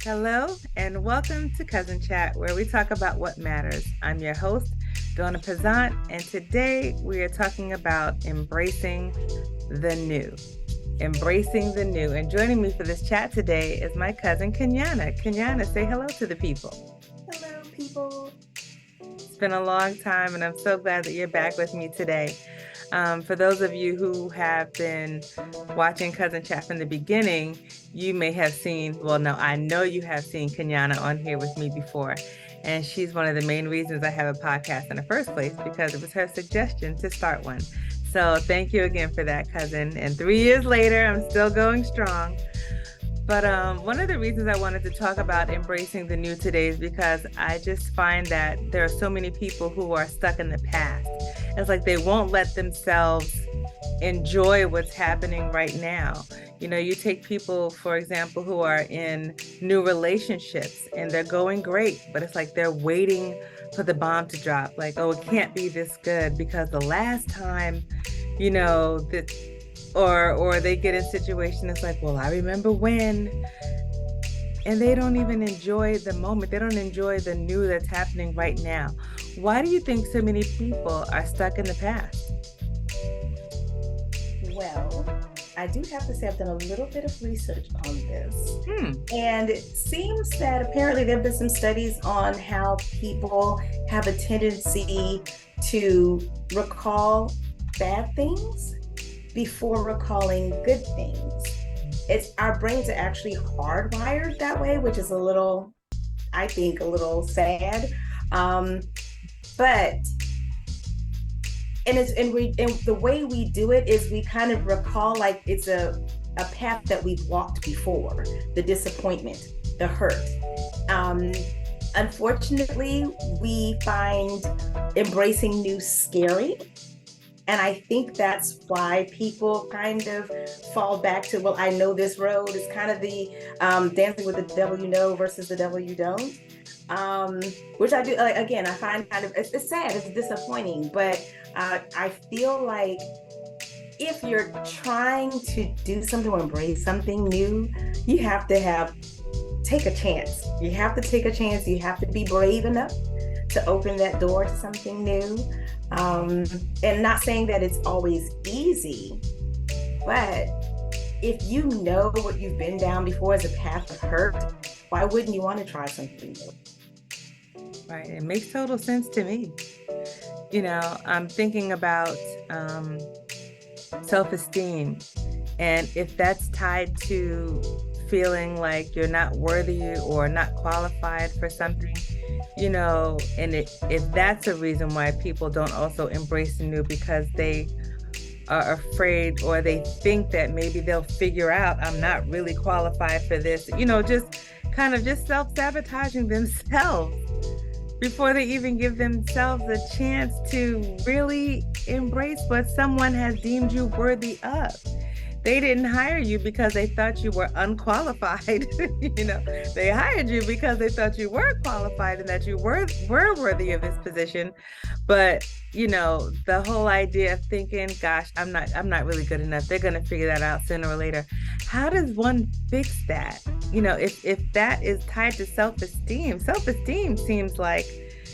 Hello, and welcome to Cousin Chat, where we talk about what matters. I'm your host, Donna Pazant, and today we are talking about embracing the new. Embracing the new. And joining me for this chat today is my cousin, Kenyana. Kenyana, say hello to the people. Hello, people. It's been a long time, and I'm so glad that you're back with me today. For those of you who have been watching Cousin Chat from the beginning, you may have seen, well, no, I know you have seen Kenyana on here with me before. And she's one of the main reasons I have a podcast in the first place, because it was her suggestion to start one. So thank you again for that, cousin. And 3 years later, I'm still going strong. But one of the reasons I wanted to talk about embracing the new today is because I just find that there are so many people who are stuck in the past. It's like they won't let themselves enjoy what's happening right now. You know, you take people, for example, who are in new relationships and they're going great, but it's like they're waiting for the bomb to drop. Like, oh, it can't be this good because the last time, you know, that or they get in a situation that's like, well, I remember when, and they don't even enjoy the moment. They don't enjoy the new that's happening right now. Why do you think so many people are stuck in the past? Well, I do have to say I've done a little bit of research on this. And it seems that apparently there have been some studies on how people have a tendency to recall bad things before recalling good things. It's our brains are actually hardwired that way, which is I think, a little sad. But the way we do it is we kind of recall like it's a path that we've walked before, the disappointment, the hurt. Unfortunately, we find embracing new scary. And I think that's why people kind of fall back to, well, I know this road. It's kind of the dancing with the devil you know versus the devil you don't. Which I do, again, I find kind of, it's sad, it's disappointing, but I feel like if you're trying to do something or embrace something new, you have to take a chance. You have to take a chance. You have to be brave enough to open that door to something new. And not saying that it's always easy, but if you know what you've been down before as a path of hurt, why wouldn't you want to try something new? Right. It makes total sense to me. You know, I'm thinking about self-esteem, and if that's tied to feeling like you're not worthy or not qualified for something, you know, and if that's a reason why people don't also embrace the new, because they are afraid or they think that maybe they'll figure out I'm not really qualified for this, you know, just kind of just self-sabotaging themselves before they even give themselves a chance to really embrace what someone has deemed you worthy of. They didn't hire you because they thought you were unqualified. You know, they hired you because they thought you were qualified and that you were worthy of this position. But, you know, the whole idea of thinking, gosh, I'm not really good enough. They're going to figure that out sooner or later. How does one fix that? You know, if that is tied to self-esteem seems like,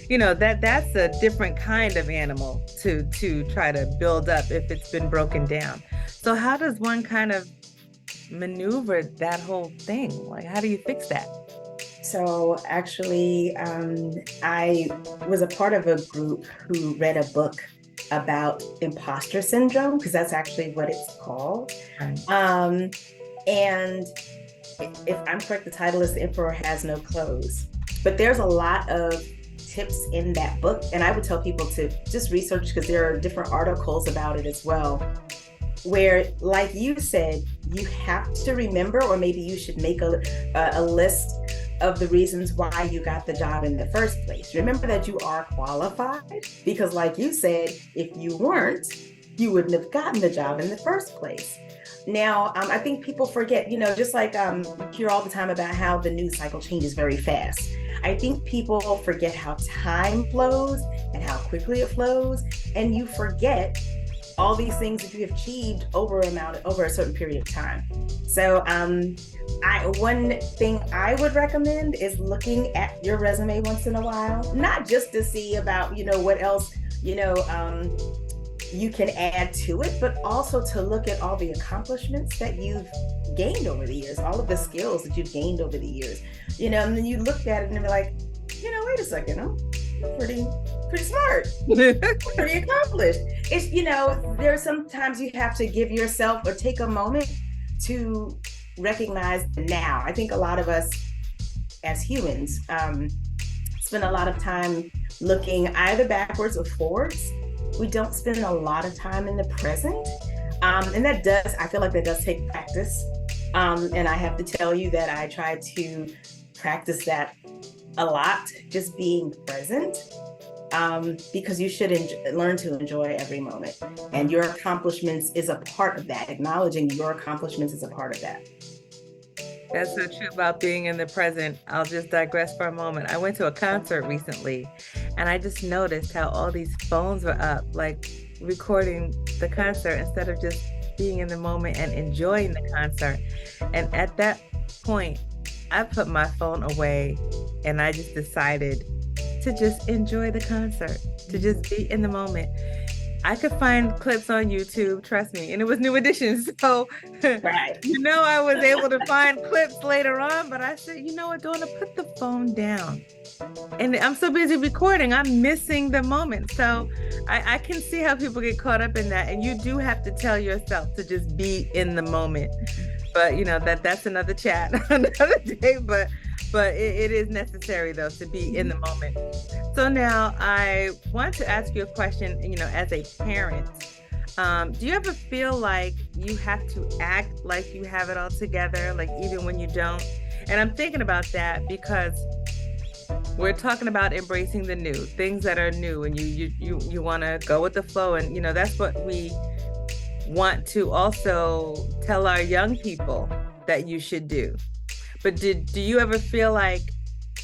you know, that's a different kind of animal to try to build up if it's been broken down. So how does one kind of maneuver that whole thing? Like, how do you fix that? So actually, I was a part of a group who read a book about imposter syndrome, because that's actually what it's called. Right. And if I'm correct, the title is The Emperor Has No Clothes. But there's a lot of tips in that book, and I would tell people to just research, because there are different articles about it as well, where, like you said, you have to remember, or maybe you should make a list of the reasons why you got the job in the first place. Remember that you are qualified, because like you said, if you weren't, you wouldn't have gotten the job in the first place. Now, I think people forget, you know, just like you hear all the time about how the news cycle changes very fast. I think people forget how time flows and how quickly it flows, and you forget all these things that you have achieved over a certain period of time. So one thing I would recommend is looking at your resume once in a while, not just to see about, what else, you can add to it, but also to look at all the accomplishments that you've gained over the years, all of the skills that you've gained over the years, and then you look at it and be like, wait a second, I'm pretty smart, pretty accomplished. It's, there's sometimes you have to give yourself or take a moment to recognize now. I think a lot of us as humans spend a lot of time looking either backwards or forwards. We don't spend a lot of time in the present. And I feel like that does take practice. And I have to tell you that I try to practice that a lot, just being present, because you should learn to enjoy every moment. And your accomplishments is a part of that. Acknowledging your accomplishments is a part of that. That's so true about being in the present. I'll just digress for a moment. I went to a concert recently and I just noticed how all these phones were up, like recording the concert instead of just being in the moment and enjoying the concert. And at that point, I put my phone away and I just decided to just enjoy the concert, to just be in the moment. I could find clips on YouTube, trust me, and it was New Edition. So, right. I was able to find clips later on, but I said, you know what, Donna, put the phone down. And I'm so busy recording, I'm missing the moment. So I can see how people get caught up in that. And you do have to tell yourself to just be in the moment. But, that's another chat, another day. But it is necessary, though, to be in the moment. So now I want to ask you a question, as a parent, do you ever feel like you have to act like you have it all together, like even when you don't? And I'm thinking about that because we're talking about embracing the new, things that are new, and you want to go with the flow. And, that's what we want to also tell our young people that you should do. But do you ever feel like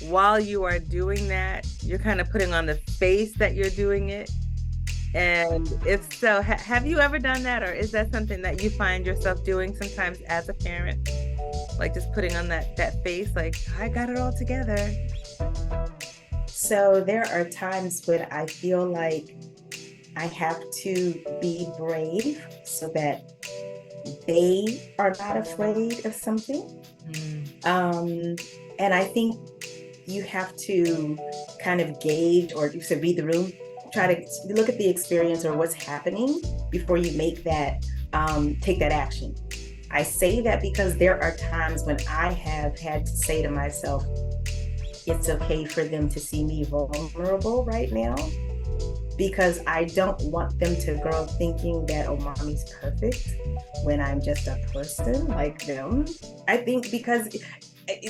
while you are doing that, you're kind of putting on the face that you're doing it? And if so, have you ever done that? Or is that something that you find yourself doing sometimes as a parent? Like just putting on that face, like, I got it all together. So there are times when I feel like I have to be brave so that they are not afraid of something. And I think you have to kind of gauge, or you said read the room, try to look at the experience or what's happening before you make that, take that action. I say that because there are times when I have had to say to myself, it's okay for them to see me vulnerable right now, because I don't want them to grow up thinking that, oh, mommy's perfect when I'm just a person like them. I think because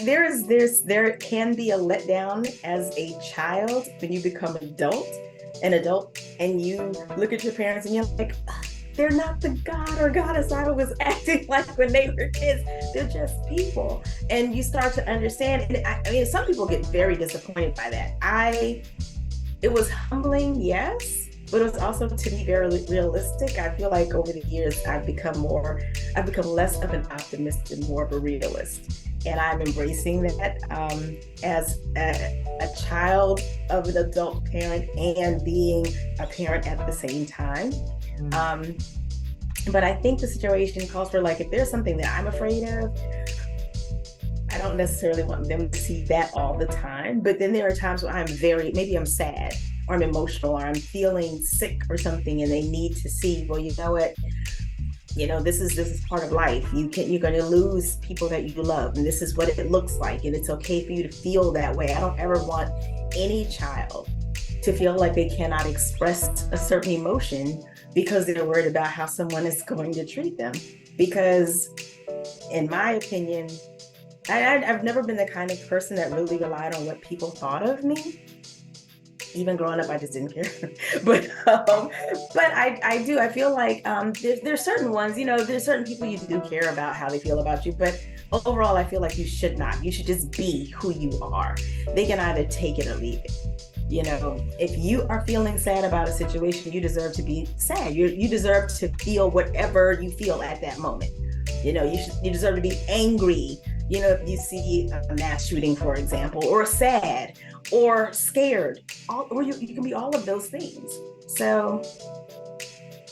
there can be a letdown as a child when you become an adult, and you look at your parents and you're like, they're not the god or goddess I was acting like when they were kids. They're just people. And you start to understand. And I mean, some people get very disappointed by that. It was humbling, yes, but it was also, to be very realistic. I feel like over the years, I've become less of an optimist and more of a realist. And I'm embracing that as a child of an adult parent and being a parent at the same time. But I think the situation calls for, like, if there's something that I'm afraid of, I don't necessarily want them to see that all the time. But then there are times when maybe I'm sad or I'm emotional or I'm feeling sick or something, and they need to see, well, you know what? This is part of life. You're going to lose people that you love, and this is what it looks like, and it's okay for you to feel that way. I don't ever want any child to feel like they cannot express a certain emotion because they're worried about how someone is going to treat them. Because in my opinion, I've never been the kind of person that really relied on what people thought of me. Even growing up, I just didn't care. but I do. I feel like there's certain ones, there's certain people you do care about how they feel about you. But overall, I feel like you should not. You should just be who you are. They can either take it or leave it. You know, if you are feeling sad about a situation, you deserve to be sad. You deserve to feel whatever you feel at that moment. You know, you deserve to be angry. You know, if you see a mass shooting, for example, or sad or scared, or you can be all of those things. So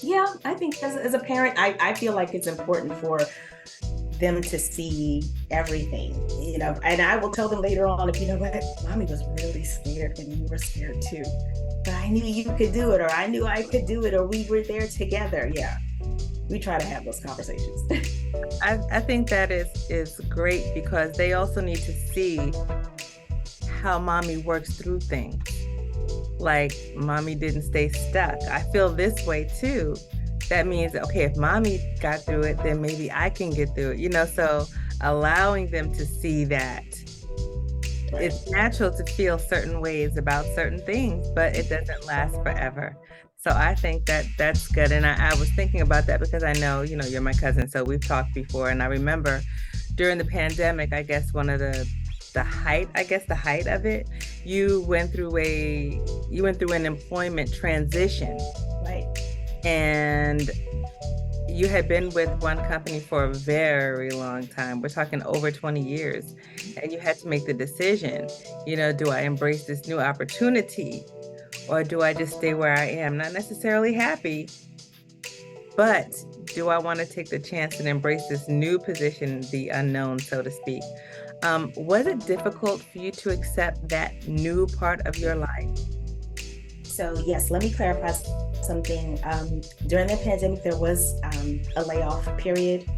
yeah, I think as a parent, I feel like it's important for them to see everything, you know, and I will tell them later on, if you know what, mommy was really scared when you were scared too, but I knew you could do it, or I knew I could do it, or we were there together. Yeah, we try to have those conversations. I think that is great, because they also need to see how mommy works through things. Like, mommy didn't stay stuck. I feel this way too. That means, okay, if mommy got through it, then maybe I can get through it, you know? So allowing them to see that it's natural to feel certain ways about certain things, but it doesn't last forever. So I think that that's good. And I was thinking about that because I know, you know, you're my cousin, so we've talked before. And I remember during the pandemic, I guess one of the height of it, you went through an employment transition. Right. And you had been with one company for a very long time. We're talking over 20 years. And you had to make the decision, you know, do I embrace this new opportunity, or do I just stay where I am? Not necessarily happy, but do I want to take the chance and embrace this new position, the unknown, so to speak? Was it difficult for you to accept that new part of your life? So yes, let me clarify something. During the pandemic, there was a layoff period.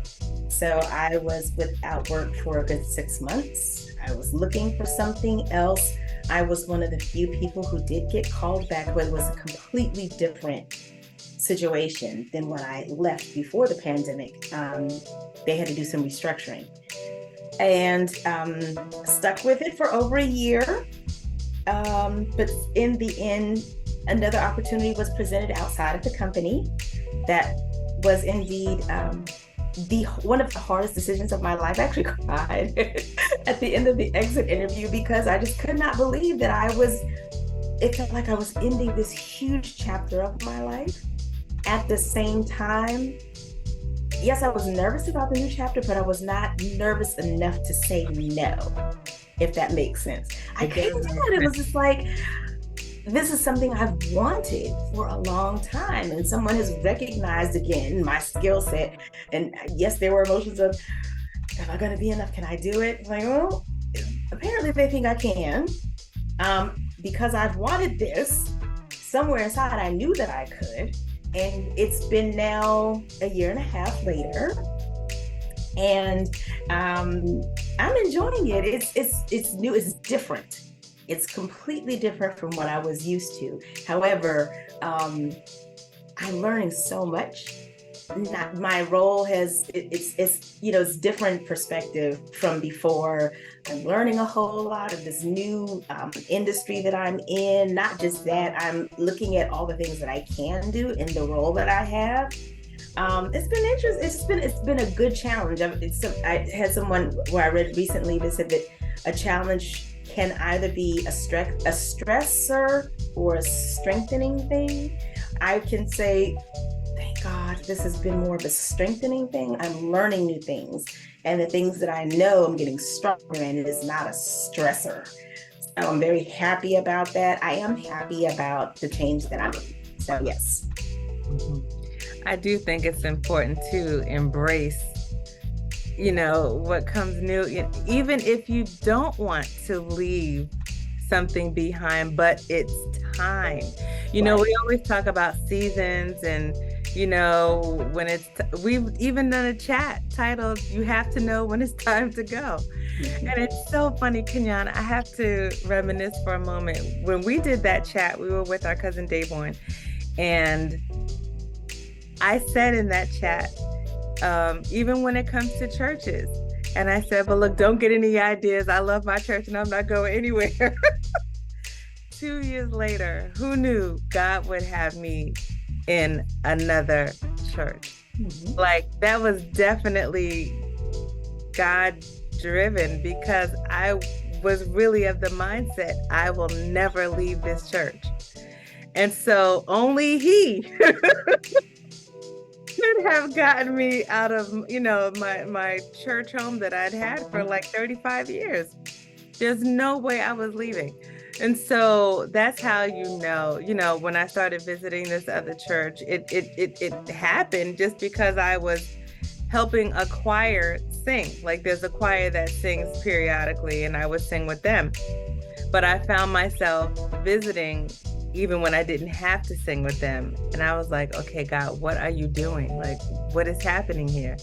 So I was without work for a good 6 months. I was looking for something else. I was one of the few people who did get called back, but it was a completely different situation than when I left before the pandemic. They had to do some restructuring, and stuck with it for over a year. But in the end, another opportunity was presented outside of the company that was indeed one of the hardest decisions of my life. I actually cried at the end of the exit interview because I just could not believe that it felt like I was ending this huge chapter of my life. At the same time, yes, I was nervous about the new chapter, but I was not nervous enough to say no, if that makes sense. I couldn't do it. It was just like, this is something I've wanted for a long time, and someone has recognized again my skill set. And yes, there were emotions of, am I going to be enough? Can I do it? Like, well, apparently they think I can, because I've wanted this. Somewhere inside, I knew that I could, and it's been now a year and a half later, and I'm enjoying it. It's new. It's different. It's completely different from what I was used to. However, I'm learning so much. My role it's different perspective from before. I'm learning a whole lot of this new industry that I'm in. Not just that, I'm looking at all the things that I can do in the role that I have. It's been interesting. It's been a good challenge. I had someone where I read recently that said that a challenge can either be a stressor or a strengthening thing. I can say, thank God, this has been more of a strengthening thing. I'm learning new things, and the things that I know I'm getting stronger in, it is not a stressor. So I'm very happy about that. I am happy about the change that I'm in. So yes. Mm-hmm. I do think it's important to embrace, you know, what comes new, even if you don't want to leave something behind, but it's time. You know, we always talk about seasons, and, you know, when we've even done a chat titled, "You Have to Know When It's Time to Go." Mm-hmm. And it's so funny, Kenyon, I have to reminisce for a moment. When we did that chat, we were with our cousin Dayborn, and I said in that chat, even when it comes to churches, and I said, but look, don't get any ideas. I love my church and I'm not going anywhere. 2 years later, who knew God would have me in another church? Mm-hmm. Like, that was definitely God driven, because I was really of the mindset, I will never leave this church. And so only he could have gotten me out of, my church home that I'd had for like 35 years. There's no way I was leaving. And so that's how when I started visiting this other church, it happened just because I was helping a choir sing. Like there's a choir that sings periodically and I would sing with them. But I found myself visiting even when I didn't have to sing with them. And I was like, okay, God, what are you doing? Like, what is happening here?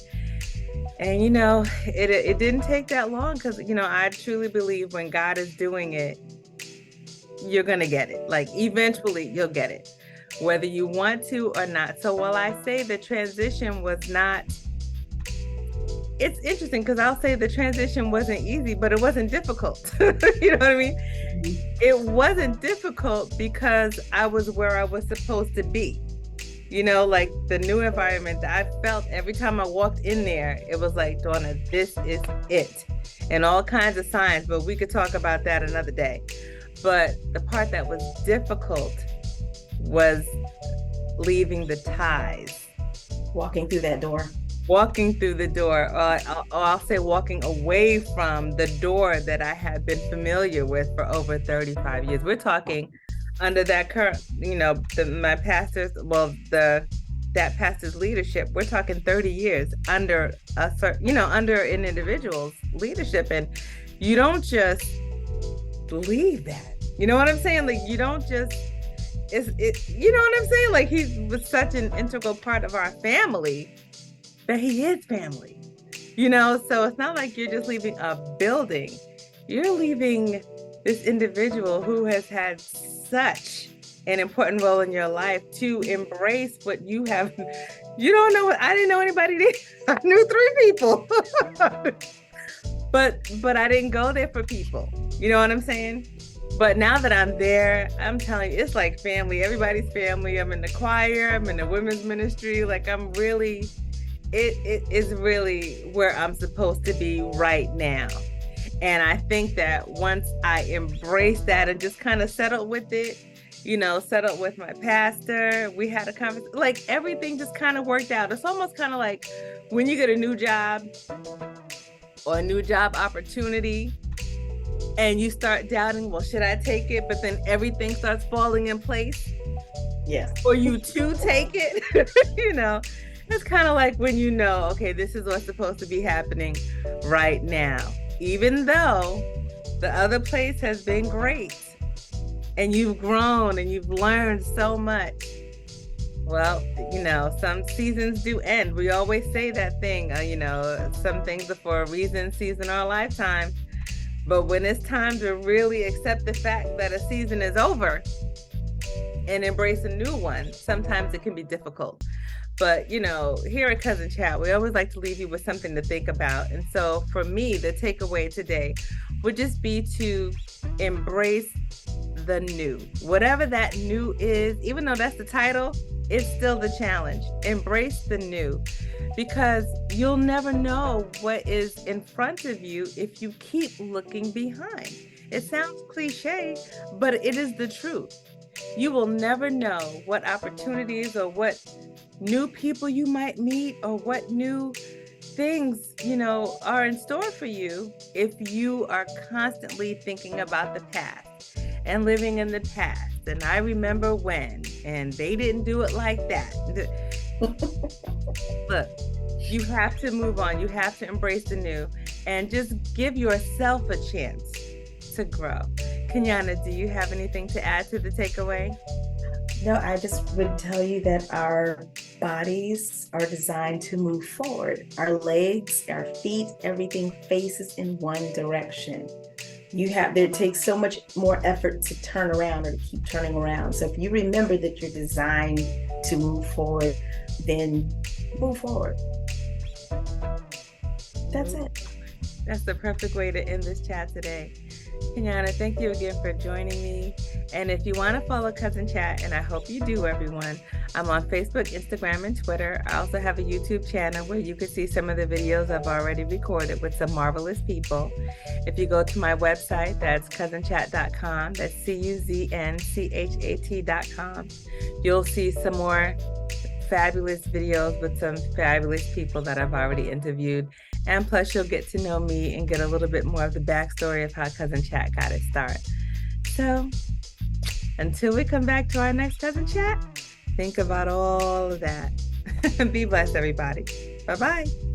And, it didn't take that long because, I truly believe when God is doing it, you're going to get it. Like, eventually you'll get it, whether you want to or not. So while I say the transition was not, it's interesting because I'll say the transition wasn't easy, but it wasn't difficult. You know what I mean? It wasn't difficult because I was where I was supposed to be. Like the new environment that I felt every time I walked in there, it was like, Dawna, this is it. And all kinds of signs, but we could talk about that another day. But the part that was difficult was leaving the ties. Walking through that door. Walking through the door, or I'll say walking away from the door that I had been familiar with for over 35 years. We're talking under that current, my pastor's, that pastor's leadership, we're talking 30 years under under an individual's leadership. And you don't just leave that. You know what I'm saying? Like, you don't just, you know what I'm saying? Like, he was such an integral part of our family that he is family, so it's not like you're just leaving a building. You're leaving this individual who has had such an important role in your life to embrace what you have. You don't know what, I didn't know anybody there. I knew 3 people, but I didn't go there for people. You know what I'm saying? But now that I'm there, I'm telling you, it's like family. Everybody's family. I'm in the choir. I'm in the women's ministry. Like it is really where I'm supposed to be right now. And I think that once I embrace that and just kind of settled with it, settled with my pastor, we had a conversation, like everything just kind of worked out. It's almost kind of like when you get a new job or a new job opportunity and you start doubting, well, should I take it? But then everything starts falling in place. Yes. For you to take it, It's kind of like when okay, this is what's supposed to be happening right now. Even though the other place has been great and you've grown and you've learned so much. Well, some seasons do end. We always say that thing, some things are for a reason, season, or a lifetime. But when it's time to really accept the fact that a season is over and embrace a new one, sometimes it can be difficult. But, here at Cousin Chat, we always like to leave you with something to think about. And so for me, the takeaway today would just be to embrace the new. Whatever that new is, even though that's the title, it's still the challenge. Embrace the new, because you'll never know what is in front of you if you keep looking behind. It sounds cliche, but it is the truth. You will never know what opportunities or what new people you might meet or what new things, are in store for you if you are constantly thinking about the past and living in the past. And I remember when, and they didn't do it like that. Look, you have to move on. You have to embrace the new and just give yourself a chance to grow. Kenyana, do you have anything to add to the takeaway? No, I just would tell you that our bodies are designed to move forward. Our legs, our feet, everything faces in one direction. There takes so much more effort to turn around or to keep turning around. So if you remember that you're designed to move forward, then move forward. That's it. That's the perfect way to end this chat today. Kenyana, thank you again for joining me. And if you want to follow Cousin Chat, and I hope you do, everyone, I'm on Facebook, Instagram, and Twitter. I also have a YouTube channel where you can see some of the videos I've already recorded with some marvelous people. If you go to my website, that's cousinchat.com. That's CUZNCHAT.com. You'll see some more fabulous videos with some fabulous people that I've already interviewed. And plus, you'll get to know me and get a little bit more of the backstory of how Cousin Chat got its start. So, until we come back to our next Cousin Chat, think about all of that. Be blessed, everybody. Bye-bye.